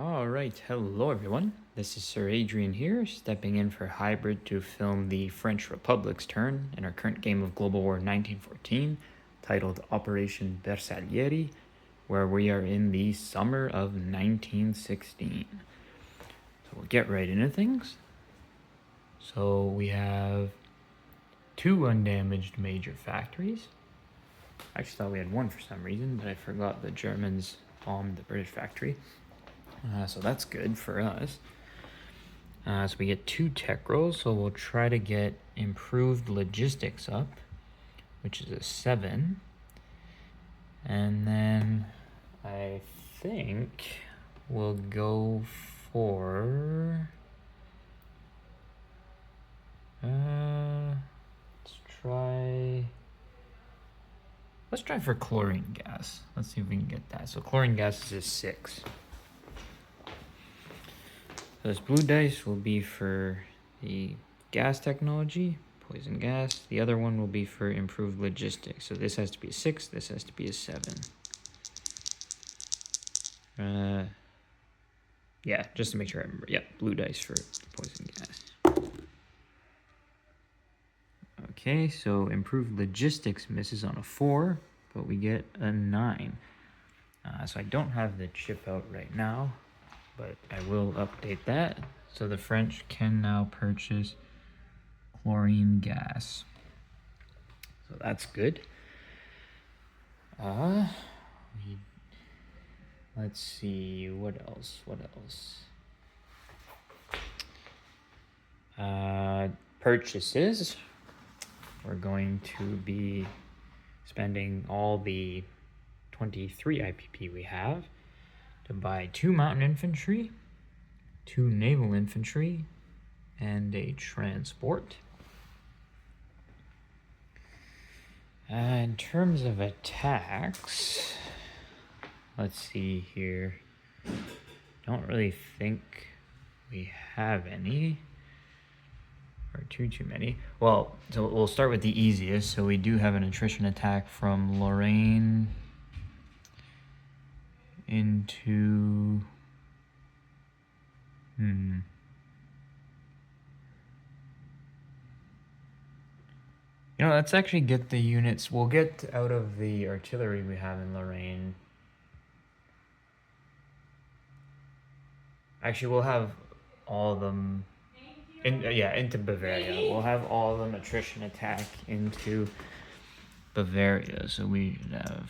Alright, hello everyone. This is Sir Adrian here, stepping in for Hybrid to film the French Republic's turn in our current game of Global War 1914, titled Operation Bersaglieri, where we are in the summer of 1916. So we'll get right into things. So we have 2 undamaged major factories. I actually thought we had 1 for some reason, but I forgot the Germans bombed the British factory. So that's good for us. So we get 2 tech rolls, so we'll try to get improved logistics up, which is a 7. And then I think we'll go for... Let's try for chlorine gas. Let's see if we can get that. So chlorine gas is a 6. So this blue dice will be for the gas technology, poison gas. The other one will be for improved logistics. So this has to be a 6, this has to be a 7. Yeah, just to make sure I remember. Yeah, blue dice for poison gas. Okay, so improved logistics misses on a 4, but we get a 9. So I don't have the chip out right now, but I will update that. So the French can now purchase chlorine gas. So that's good. Let's see, what else? Purchases. We're going to be spending all the 23 IPP we have to buy 2 mountain infantry, 2 naval infantry, and a transport. In terms of attacks, let's see here. Don't really think we have any. Or too many. Well, so we'll start with the easiest. So we do have an attrition attack from Lorraine into... let's actually get the units. We'll get out of the artillery we have in Lorraine. Actually, we'll have all of them... into Bavaria. We'll have all of them attrition attack into Bavaria. So we should have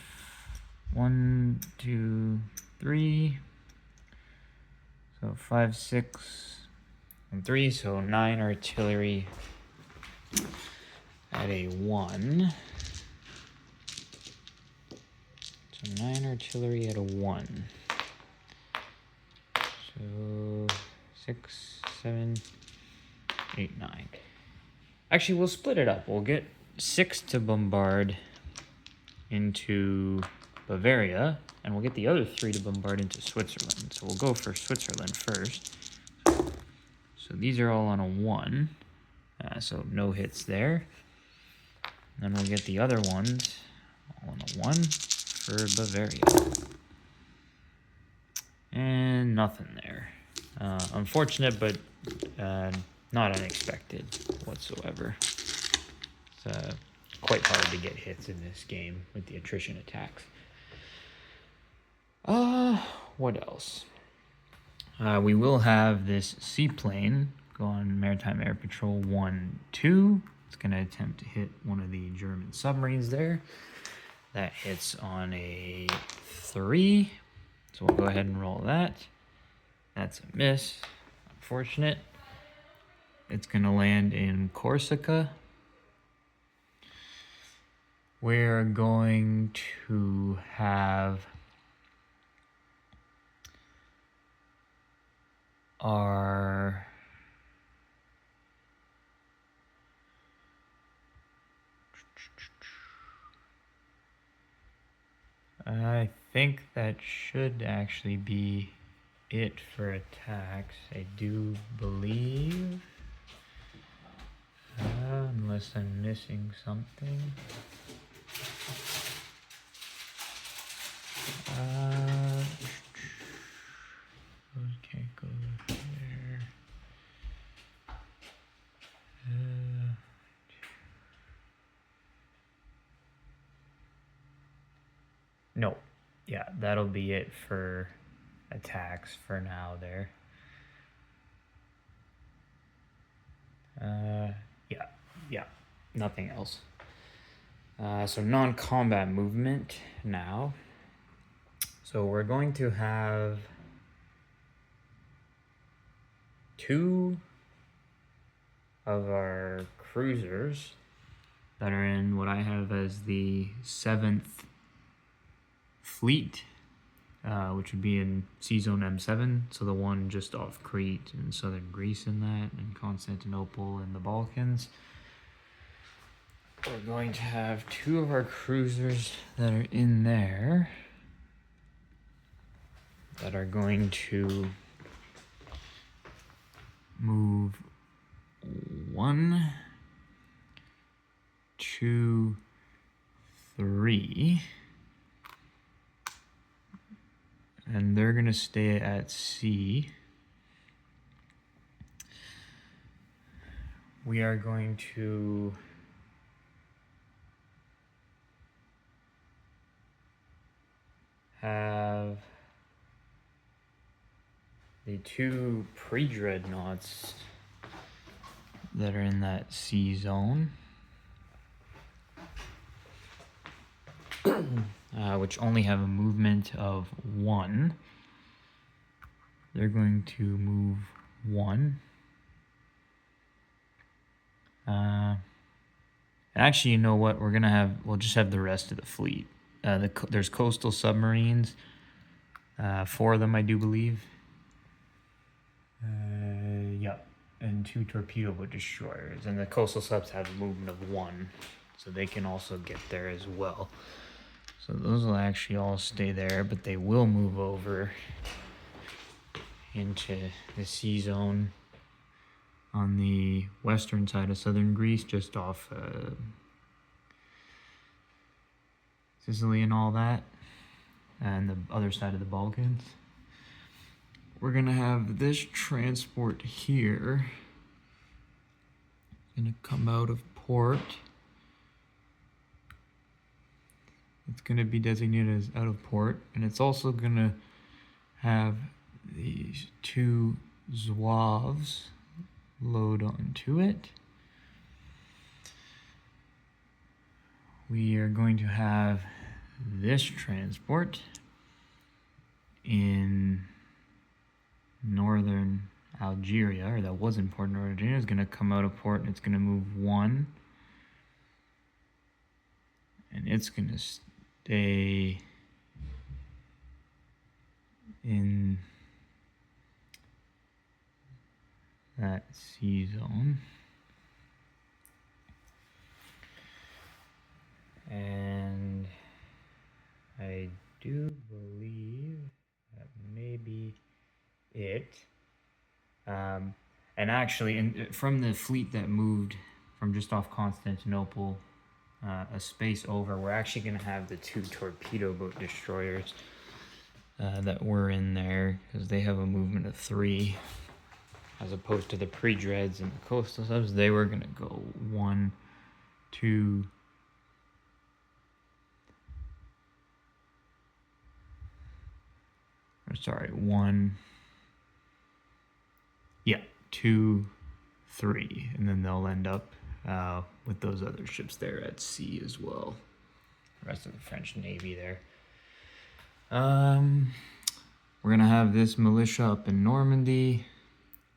1, 2, 3. So 5, 6, and 3. So 9 artillery at a 1. So 9 artillery at a 1. So 6, 7, 8, 9. Actually, we'll split it up. We'll get 6 to bombard into Bavaria, and we'll get the other 3 to bombard into Switzerland. So we'll go for Switzerland first. So these are all on a 1, so no hits there. And then we'll get the other ones all on a 1 for Bavaria. And nothing there. Unfortunate, but not unexpected whatsoever. It's quite hard to get hits in this game with the attrition attacks. What else? We will have this seaplane go on Maritime Air Patrol 1, 2. It's going to attempt to hit one of the German submarines there. That hits on a 3. So we'll go ahead and roll that. That's a miss. Unfortunate. It's going to land in Corsica. We're going to have our... I think that should actually be it for attacks. I do believe. Unless I'm missing something. that'll be it for attacks for now there. Yeah, nothing else. So non-combat movement now. So we're going to have 2 of our cruisers that are in what I have as the 7th fleet, which would be in Sea Zone M7, so the one just off Crete and southern Greece in that, and Constantinople and the Balkans. We're going to have 2 of our cruisers that are in there that are going to move 1, 2, 3, and they're gonna stay at sea. We are going to have the 2 pre-dreadnoughts that are in that sea zone, which only have a movement of 1. They're going to move 1. Actually, you know what? We'll just have the rest of the fleet. There's coastal submarines, 4 of them, I do believe. Yep, and 2 torpedo boat destroyers, and the coastal subs have a movement of 1, so they can also get there as well. So those will actually all stay there, but they will move over into the sea zone on the western side of southern Greece, just off Sicily and all that, and the other side of the Balkans. We're gonna have this transport here, gonna come out of port. It's gonna be designated as out of port, and it's also gonna have these 2 Zouaves load onto it. We are going to have this transport in northern Algeria, or that was in port in northern Algeria. Is going to come out of port, and it's going to move 1, and it's going to stay in that sea zone. And I do believe that may be it. And actually, from the fleet that moved from just off Constantinople, a space over, we're actually going to have the 2 torpedo boat destroyers that were in there, because they have a movement of 3, as opposed to the pre-dreads and the coastal subs. They were going to go 1, 2, 2, 3, and then they'll end up with those other ships there at sea as well. The rest of the French Navy there. We're gonna have this militia up in Normandy,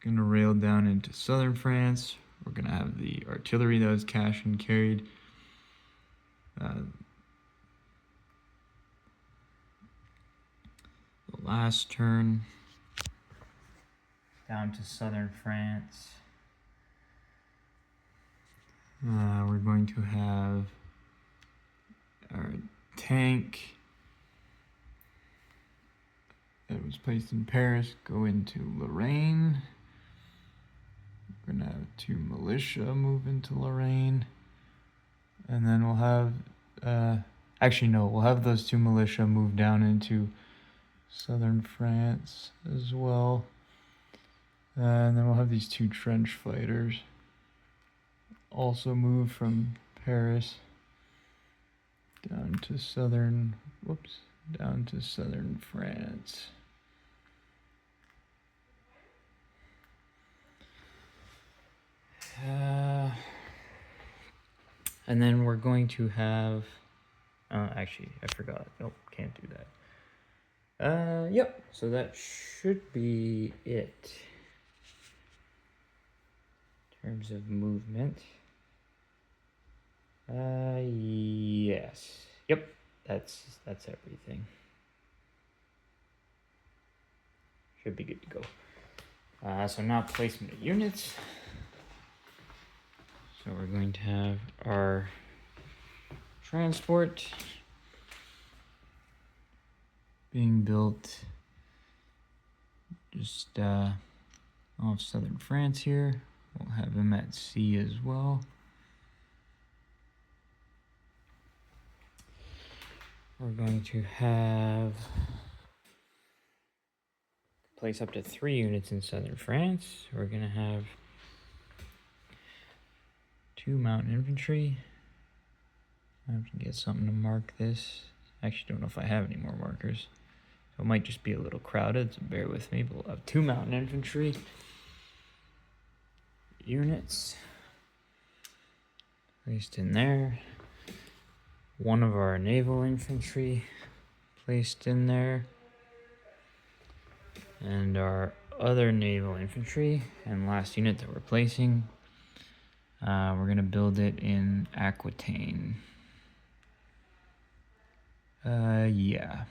gonna rail down into southern France. We're gonna have the artillery that was cash and carried. The last turn down to southern France. We're going to have our tank that was placed in Paris go into Lorraine. We're gonna have 2 militia move into Lorraine, and then we'll have we'll have those 2 militia move down into southern France as well, and then we'll have these 2 trench fighters also move from Paris down to southern down to southern France. And then we're going to have, actually, I forgot. Nope, can't do that. Yep, so that should be it. In terms of movement. Yes. Yep, that's everything. Should be good to go. So now placement of units. So we're going to have our transport being built just off southern France here. We'll have him at sea as well. We're going to have place up to 3 units in southern France. We're going to have 2 mountain infantry. I have to get something to mark this. I actually don't know if I have any more markers. So it might just be a little crowded, so bear with me. But we'll have 2 mountain infantry units placed in there. 1 of our naval infantry placed in there. And our other naval infantry and last unit that we're placing, we're going to build it in Aquitaine. Yeah,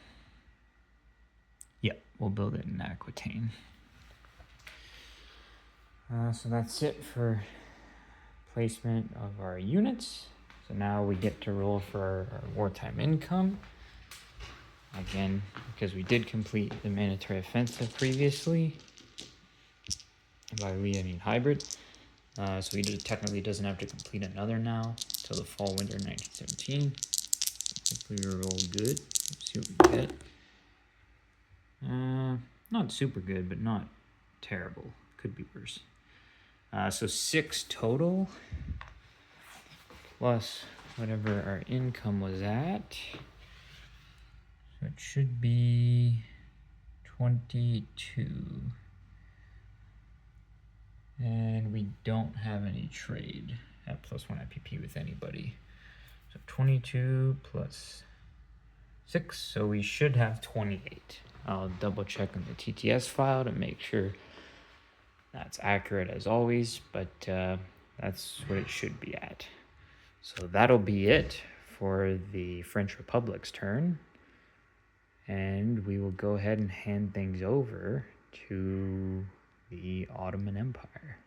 we'll build it in Aquitaine. So that's it for placement of our units. So now we get to roll for our wartime income. Again, because we did complete the mandatory offensive previously. By we, I mean hybrid. So he technically doesn't have to complete another now till the fall winter 1917. Hopefully we roll good. Let's see what we get. Not super good, but not terrible. Could be worse. So 6 total plus whatever our income was at. So it should be 22. And we don't have any trade at +1 IPP with anybody. So 22 plus 6, so we should have 28. I'll double check on the TTS file to make sure that's accurate as always, but that's what it should be at. So that'll be it for the French Republic's turn. And we will go ahead and hand things over to the Ottoman Empire.